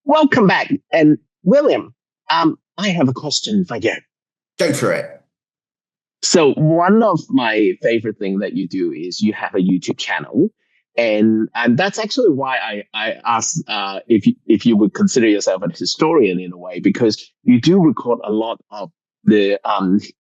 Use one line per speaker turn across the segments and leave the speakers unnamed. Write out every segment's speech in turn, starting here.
Welcome back. And William, I have a question for you.
Go for it.
So one of my favorite thing that you do is you have a YouTube channel, and that's actually why I asked if you would consider yourself a historian in a way, because you do record a lot of the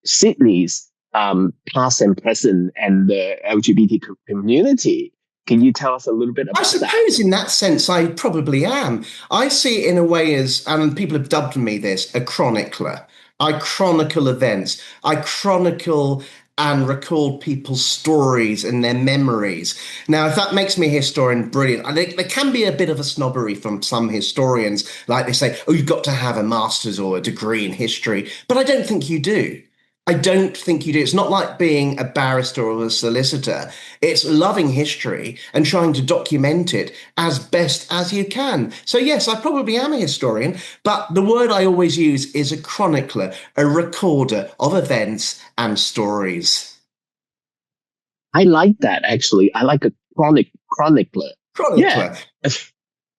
Sydney's past and present and the LGBT community. Can you tell us a little bit
I
about that?
suppose in that sense, I probably am. I see it in a way as, and people have dubbed me this, a chronicler. I chronicle events. I chronicle and record people's stories and their memories. Now, if that makes me a historian, brilliant. I think there can be a bit of a snobbery from some historians, like they say, oh, you've got to have a master's or a degree in history. But I don't think you do. I don't think you do. It's not like being a barrister or a solicitor. It's loving history and trying to document it as best as you can. So yes, I probably am a historian, but the word I always use is a chronicler, a recorder of events and stories.
I like that actually. I like a chronicler.
Chronicler.
Yeah.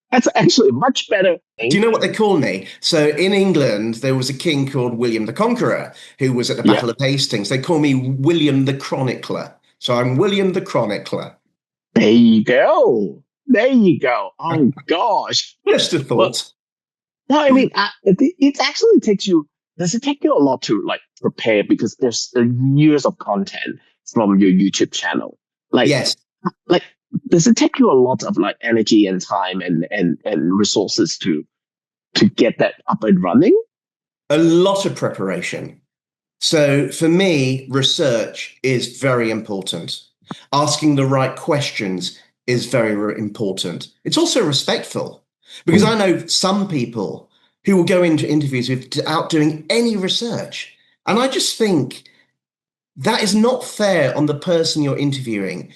That's actually much better.
Do you know what they call me? So in England, there was a king called William the Conqueror who was at the Battle of Hastings. They call me William the Chronicler. So I'm William the Chronicler.
There you go. There you go. Oh, gosh.
Just a thought.
Well, I mean, it actually takes you, does it take you a lot to like prepare, because there's years of content from your YouTube channel? Like,
yes.
Like, does it take you a lot of like energy and time and resources to get that up and running?
A lot of preparation. So for me, research is very important. Asking the right questions is very important. It's also respectful, because I know some people who will go into interviews without doing any research. And I just think that is not fair on the person you're interviewing,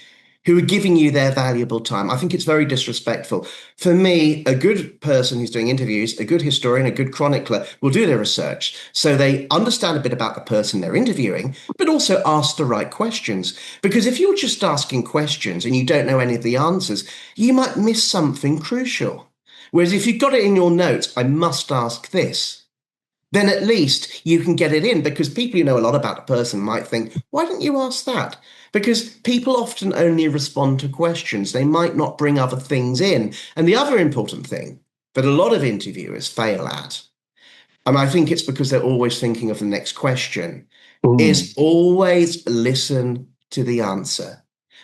who are giving you their valuable time. I think it's very disrespectful. For me, a good person who's doing interviews, a good historian, a good chronicler will do their research so they understand a bit about the person they're interviewing, but also ask the right questions. Because if you're just asking questions and you don't know any of the answers, you might miss something crucial. Whereas if you've got it in your notes, I must ask this, then at least you can get it in, because people who know a lot about a person might think, why didn't you ask that? Because people often only respond to questions. They might not bring other things in. And the other important thing that a lot of interviewers fail at, and I think it's because they're always thinking of the next question, is always listen to the answer.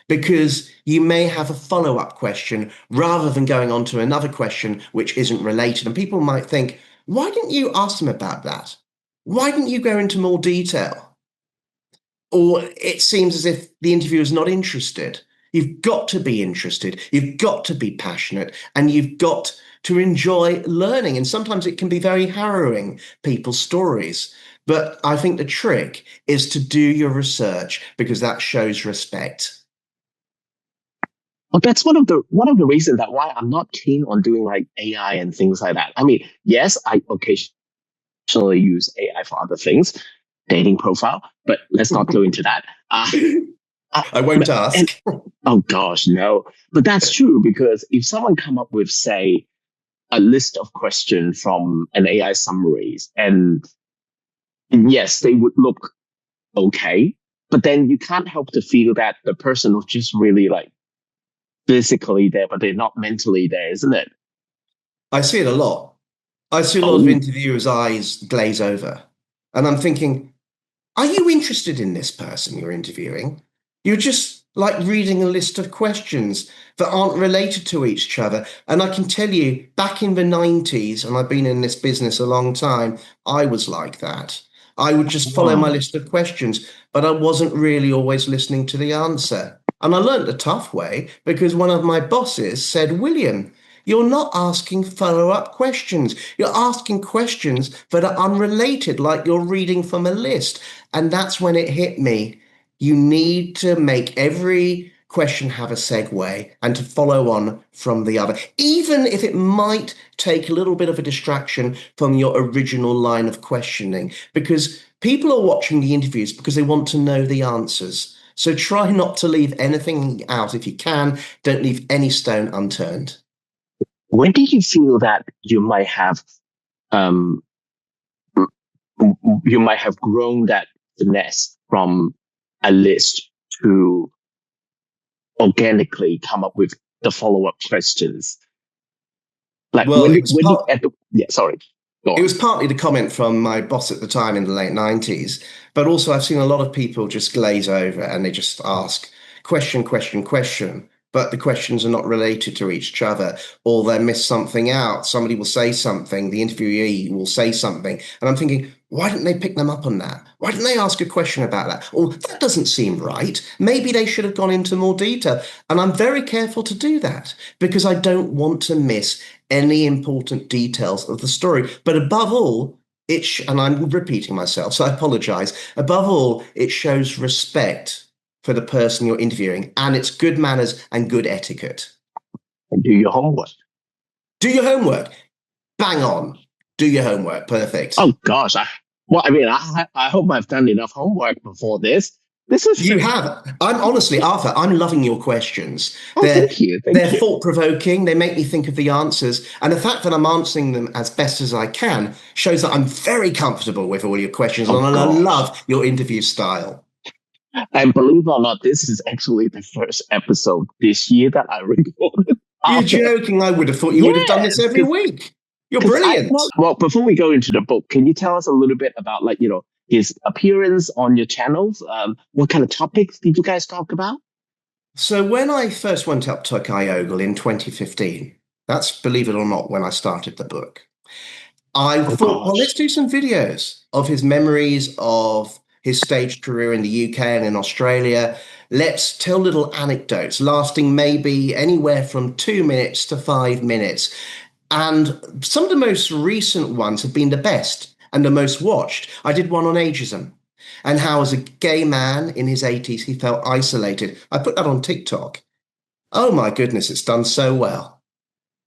Because you may have a follow-up question rather than going on to another question which isn't related. And people might think, why didn't you ask them about that? Why didn't you go into more detail? Or it seems as if the interviewer is not interested. You've got to be interested. You've got to be passionate, and you've got to enjoy learning. And sometimes it can be very harrowing, people's stories. But I think the trick is to do your research, because that shows respect.
Well, that's one of the reasons that why I'm not keen on doing like AI and things like that. I mean, yes, I occasionally use AI for other things, dating profile, but let's not go into that.
I won't ask.
Oh gosh, no. But that's true, because if someone come up with, say, a list of questions from an AI summaries, and yes, they would look okay, but then you can't help to feel that the person was just really like physically there, but they're not mentally there, isn't it?
I see it a lot. I see a lot of interviewers' eyes glaze over. And I'm thinking, are you interested in this person you're interviewing? You're just like reading a list of questions that aren't related to each other. And I can tell you, back in the 90s, and I've been in this business a long time, I was like that. I would just follow my list of questions, but I wasn't really always listening to the answer. And I learned the tough way, because one of my bosses said, William, you're not asking follow-up questions. You're asking questions that are unrelated, like you're reading from a list. And that's when it hit me. You need to make every question have a segue and to follow on from the other, even if it might take a little bit of a distraction from your original line of questioning, because people are watching the interviews because they want to know the answers. So try not to leave anything out if you can. Don't leave any stone unturned.
when did you feel that um, you might have grown that finesse from a list to organically come up with the follow-up questions? Like
Well,
when did at the, yeah, sorry, go
it
on.
was partly the comment from my boss at the time in the late 90s, but also I've seen a lot of people just glaze over and they just ask question, question, question, but the questions are not related to each other, or they miss something out. Somebody will say something, the interviewee will say something, and I'm thinking, why didn't they pick them up on that? Why didn't they ask a question about that? Or that doesn't seem right. Maybe they should have gone into more detail. And I'm very careful to do that because I don't want to miss any important details of the story. But above all, and I'm repeating myself, so I apologize. Above all, it shows respect for the person you're interviewing, and it's good manners and good etiquette.
And do your homework.
Do your homework. Bang on. Do your homework. Perfect.
Oh gosh, I hope I've done enough homework before this. This is
You have. I'm honestly, Arthur, I'm loving your questions.
oh,
They're
thank
they're
you.
thought-provoking. They make me think of the answers. And the fact that I'm answering them as best as I can shows that I'm very comfortable with all your questions.
Oh
And I
gosh.
love your interview style.
And believe it or not, this is actually the first episode this year that I recorded
You're
after.
joking. I would have thought you would have done this
Yes,
every week. You're
because I
brilliant.
well, before we go into the book, can you tell us a little bit about his appearance on your channels? What kind of topics did you guys talk about?
So when I first went up to Kyogle in 2015, that's, believe it or not, when I started the book. I
Oh
thought, well, let's
gosh.
do some videos of his memories of his stage career in the UK and in Australia. Let's tell little anecdotes lasting maybe anywhere from 2 minutes to 5 minutes. And some of the most recent ones have been the best and the most watched. I did one on ageism and how, as a gay man in his 80s, he felt isolated. I put that on TikTok. Oh my goodness, it's done so well.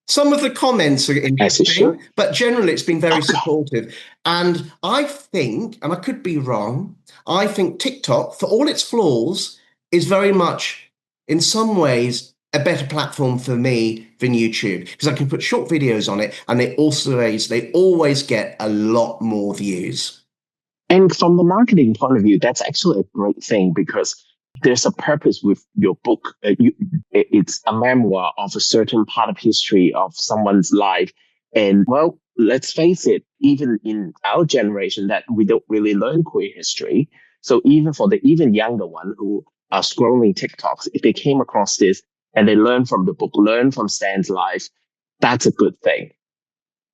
Some of the comments are
As it should.
interesting, but generally it's been very
Oh god.
supportive. And I think, and I could be wrong, I think TikTok, for all its flaws, is very much, in some ways, a better platform for me than YouTube because I can put short videos on it, and they always get a lot more views.
And from the marketing point of view, that's actually a great thing because there's a purpose with your book. It's a memoir of a certain part of history of someone's life. And well, let's face it, even in our generation that we don't really learn queer history. So even for the even younger one who are scrolling TikToks, if they came across this and they learn from the book, learn from Stan's life, that's a good thing.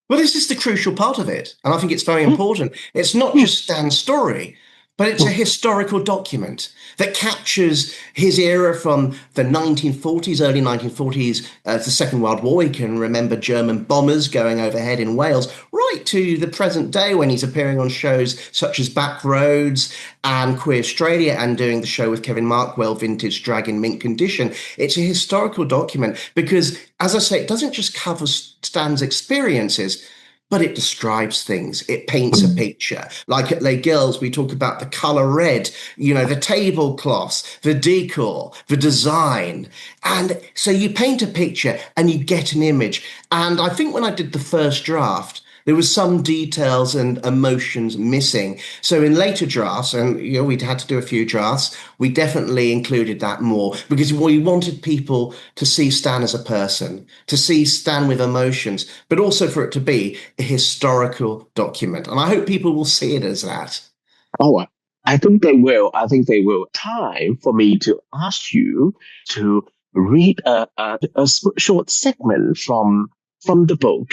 Well, this is the crucial part of it, and I think it's very important. It's not just Stan's story, but it's a historical document that captures his era from the 1940s, early 1940s, the Second World War. We can remember German bombers going overhead in Wales, right to the present day when he's appearing on shows such as Back Roads and Queer Australia and doing the show with Kevin Markwell, Vintage Drag in Mint Condition. It's a historical document because, as I say, it doesn't just cover Stan's experiences, but it describes things. It paints a picture. Like at Les Girls, we talk about the color red, the tablecloths, the decor, the design. And so you paint a picture and you get an image. And I think when I did the first draft, there was some details and emotions missing. So in later drafts, and we'd had to do a few drafts, we definitely included that more because we wanted people to see Stan as a person, to see Stan with emotions, but also for it to be a historical document. And I hope people will see it as that.
Oh, I think they will. I think they will. Time for me to ask you to read a short segment from the book.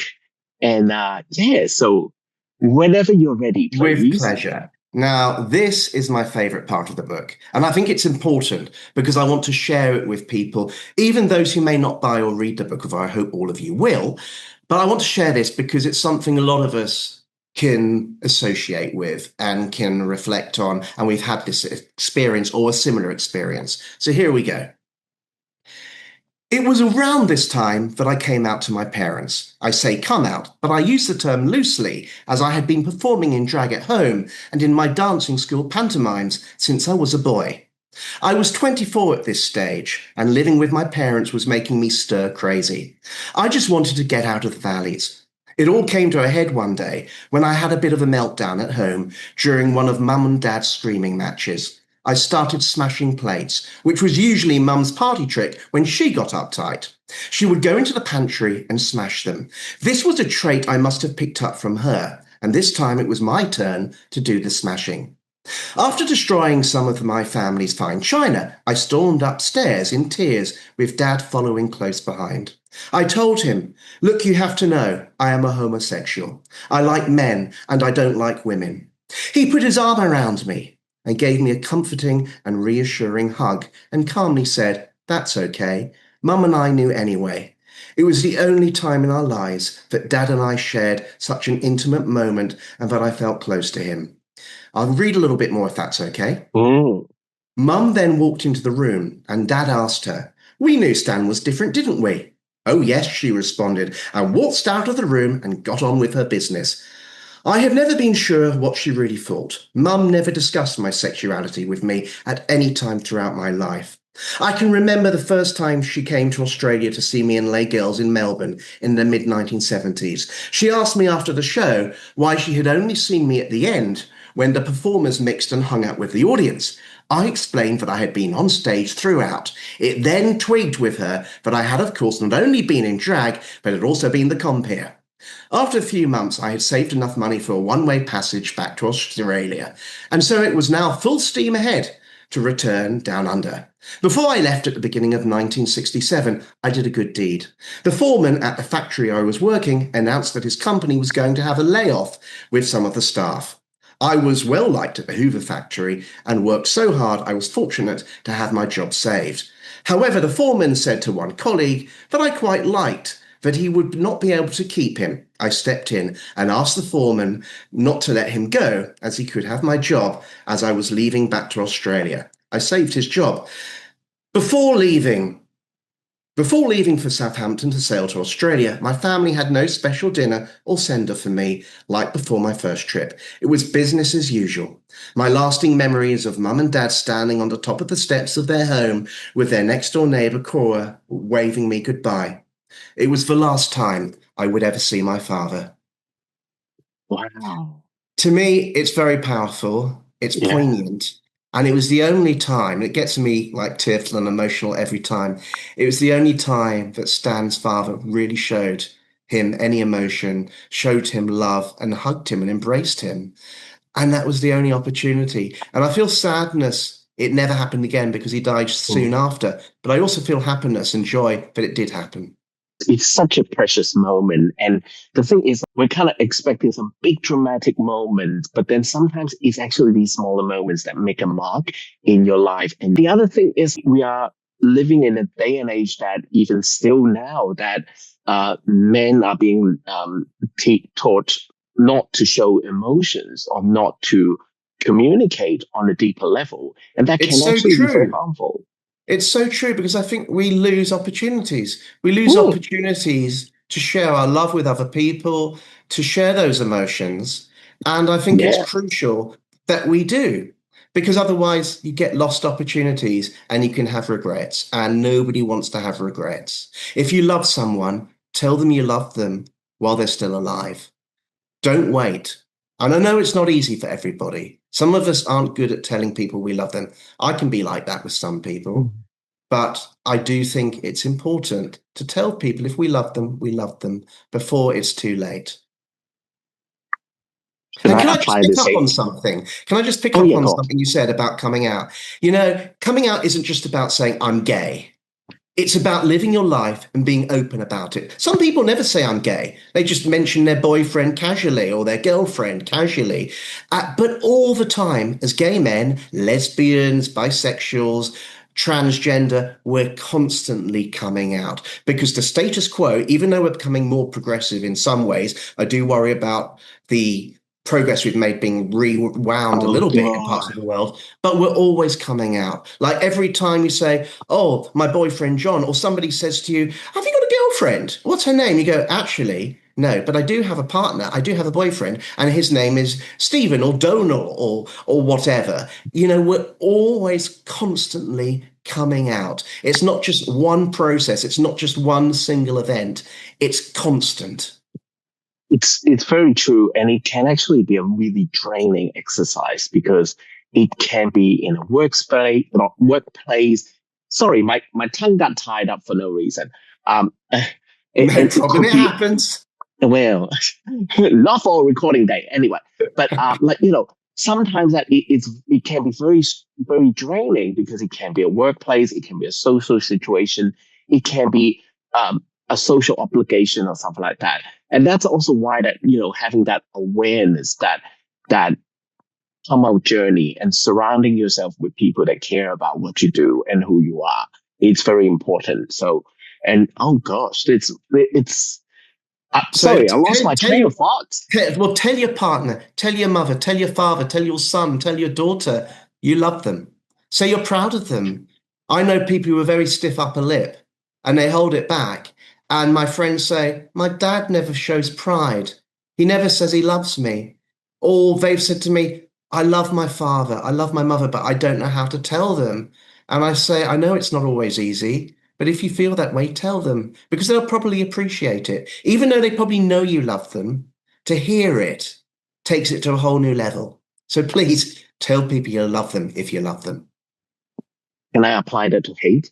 And yeah, so whenever you're ready,
With
please.
pleasure. Now, this is my favorite part of the book, and I think it's important because I want to share it with people, even those who may not buy or read the book, although I hope all of you will. But I want to share this because it's something a lot of us can associate with and can reflect on, and we've had this experience or a similar experience. So here we go. It was around this time that I came out to my parents. I say come out, but I use the term loosely, as I had been performing in drag at home and in my dancing school pantomimes since I was a boy. I was 24 at this stage, and living with my parents was making me stir crazy. I just wanted to get out of the valleys. It all came to a head one day when I had a bit of a meltdown at home during one of Mum and Dad's screaming matches. I started smashing plates, which was usually Mum's party trick when she got uptight. She would go into the pantry and smash them. This was a trait I must have picked up from her, and this time it was my turn to do the smashing. After destroying some of my family's fine china, I stormed upstairs in tears, with Dad following close behind. I told him, "Look, you have to know, I am a homosexual. I like men and I don't like women." He put his arm around me and gave me a comforting and reassuring hug and calmly said, "That's okay. Mum and I knew anyway." It was the only time in our lives that Dad and I shared such an intimate moment and that I felt close to him. I'll read a little bit more if that's okay.
Mm.
Mum then walked into the room and Dad asked her, "We knew Stan was different, didn't we?" "Oh yes," she responded, and waltzed out of the room and got on with her business. I have never been sure what she really thought. Mum never discussed my sexuality with me at any time throughout my life. I can remember the first time she came to Australia to see me in Les Girls in Melbourne in the mid-1970s. She asked me after the show why she had only seen me at the end when the performers mixed and hung out with the audience. I explained that I had been on stage throughout. It then twigged with her that I had, of course, not only been in drag, but had also been the compere. After a few months, I had saved enough money for a one-way passage back to Australia, and so it was now full steam ahead to return down under. Before I left at the beginning of 1967, I did a good deed. The foreman at the factory I was working announced that his company was going to have a layoff with some of the staff. I was well liked at the Hoover factory and worked so hard I was fortunate to have my job saved. However, the foreman said to one colleague that I quite liked, that he would not be able to keep him. I stepped in and asked the foreman not to let him go, as he could have my job as I was leaving back to Australia. I saved his job. Before leaving for Southampton to sail to Australia, my family had no special dinner or sender for me like before my first trip. It was business as usual. My lasting memory is of Mum and Dad standing on the top of the steps of their home with their next-door neighbour Cora waving me goodbye. It was the last time I would ever see my father.
Wow.
To me, it's very powerful. It's
Yeah.
poignant. And it was the only time, it gets me like tearful and emotional every time. It was the only time that Stan's father really showed him any emotion, showed him love, and hugged him and embraced him. And that was the only opportunity. And I feel sadness. It never happened again because he died soon
Mm.
after. But I also feel happiness and joy that it did happen.
It's such a precious moment. And the thing is, we're kind of expecting some big dramatic moments, but then sometimes it's actually these smaller moments that make a mark in your life. And the other thing is, we are living in a day and age that even still now that men are being taught not to show emotions or not to communicate on a deeper level. And that
It's
can
so
actually be very
true.
harmful.
It's so true because I think we lose opportunities. We lose
Mm,
opportunities to share our love with other people, to share those emotions. And I think it's
yeah.
crucial that we do because otherwise you get lost opportunities and you can have regrets. And nobody wants to have regrets. If you love someone, tell them you love them while they're still alive. Don't wait. And I know it's not easy for everybody. Some of us aren't good at telling people we love them. I can be like that with some people. But I do think it's important to tell people if we love them before it's too late.
Should
And
I
can I just
apply the
pick up on
same?
something? Can I just pick
Oh,
up
yeah,
on
go on.
something you said about coming out? You know, coming out isn't just about saying I'm gay. It's about living your life and being open about it. Some people never say I'm gay. They just mention their boyfriend casually or their girlfriend casually. But all the time, as gay men, lesbians, bisexuals, transgender, we're constantly coming out because the status quo, even though we're becoming more progressive in some ways, I do worry about the progress we've made being rewound a
Oh,
little bit in parts
God.
of the world, but we're always coming out. Like every time you say, "Oh, my boyfriend John," or somebody says to you, "Have you got a girlfriend? What's her name?" You go, "Actually, No, but I do have a partner. I do have a boyfriend, and his name is Stephen or Donal or whatever. We're always constantly coming out. It's not just one process. It's not just one single event. It's constant.
It's very true, and it can actually be a really draining exercise because it can be in a workspace, not workplace. Sorry, my tongue got tied up for no reason.
No
It
problem.
could
It
be
happens.
well, not for a recording day anyway. But sometimes it can be very draining because it can be a workplace, it can be a social situation, it can be a social obligation or something like that. And that's also why that having that awareness that come out journey and surrounding yourself with people that care about what you do and who you are, it's very important. So, and oh gosh, it's
So
sorry, I lost my train of thought.
well, tell your partner, tell your mother, tell your father, tell your son, tell your daughter you love them. Say you're proud of them. I know people who are very stiff upper lip and they hold it back. And my friends say, my dad never shows pride. He never says he loves me. Or they've said to me, I love my father, I love my mother, but I don't know how to tell them. And I say, I know it's not always easy. But if you feel that way, tell them because they'll probably appreciate it. Even though they probably know you love them, to hear it takes it to a whole new level. So please tell people you love them if you love them.
Can I apply that to hate?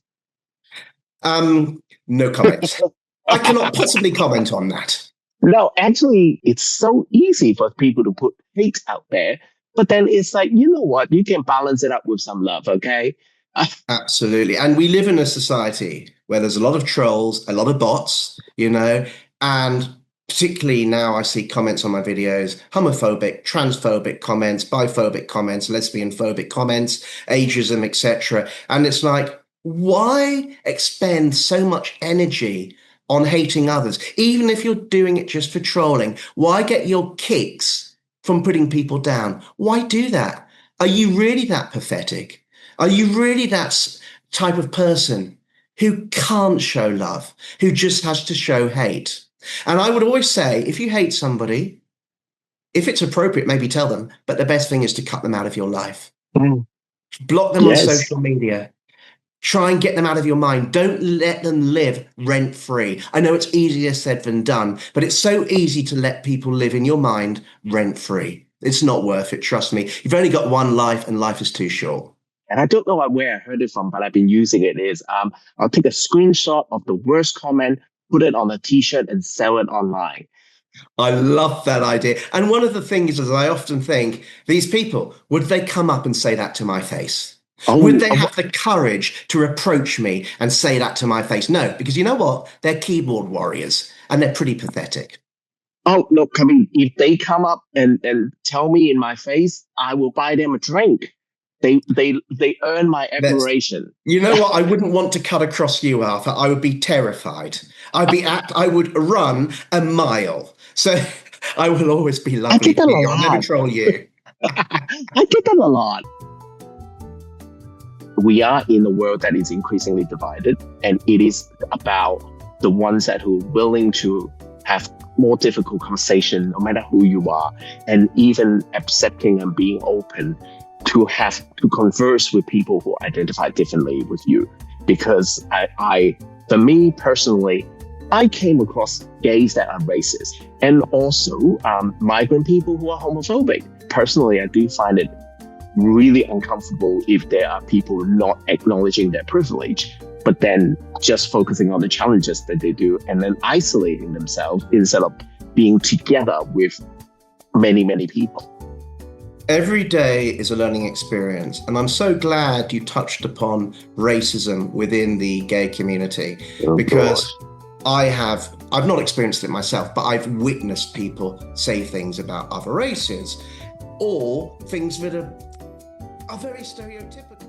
No comment. I cannot possibly comment on that.
No, actually, it's so easy for people to put hate out there. But then it's like, you know what? You can balance it up with some love, okay?
Absolutely. And we live in a society where there's a lot of trolls, a lot of bots, and particularly now I see comments on my videos, homophobic, transphobic comments, biphobic comments, lesbian phobic comments, ageism, etc. And it's like, why expend so much energy on hating others? Even if you're doing it just for trolling, why get your kicks from putting people down? Why do that? Are you really that pathetic? Are you really that type of person who can't show love, who just has to show hate? And I would always say, if you hate somebody, if it's appropriate, maybe tell them, but the best thing is to cut them out of your life. Block them on social media. Try and get them out of your mind. Don't let them live rent-free. I know it's easier said than done, but it's so easy to let people live in your mind rent-free. It's not worth it, trust me. You've only got one life and life is too short.
And I don't know where I heard it from, but I've been using it is I'll take a screenshot of the worst comment, put it on a t-shirt and sell it online.
I love that idea. And one of the things is I often think, these people, would they come up and say that to my face? Would they have the courage to approach me and say that to my face? No, because you know what? They're keyboard warriors and they're pretty pathetic.
Oh, look, I mean, if they come up and tell me in my face, I will buy them a drink. They earn my admiration.
You know what? I wouldn't want to cut across you, Arthur. I would be terrified. I would run a mile. So I will always be lovely.
I get that a lot.
I'll never troll you.
I get that a lot. We are in a world that is increasingly divided, and it is about the ones that who are willing to have more difficult conversation, no matter who you are, and even accepting and being open to have to converse with people who identify differently with you. Because for me personally, I came across gays that are racist and also migrant people who are homophobic. Personally, I do find it really uncomfortable if there are people not acknowledging their privilege, but then just focusing on the challenges that they do and then isolating themselves instead of being together with many, many people.
Every day is a learning experience, and I'm so glad you touched upon racism within the gay community, because I've not experienced it myself, but I've witnessed people say things about other races or things that are very stereotypical.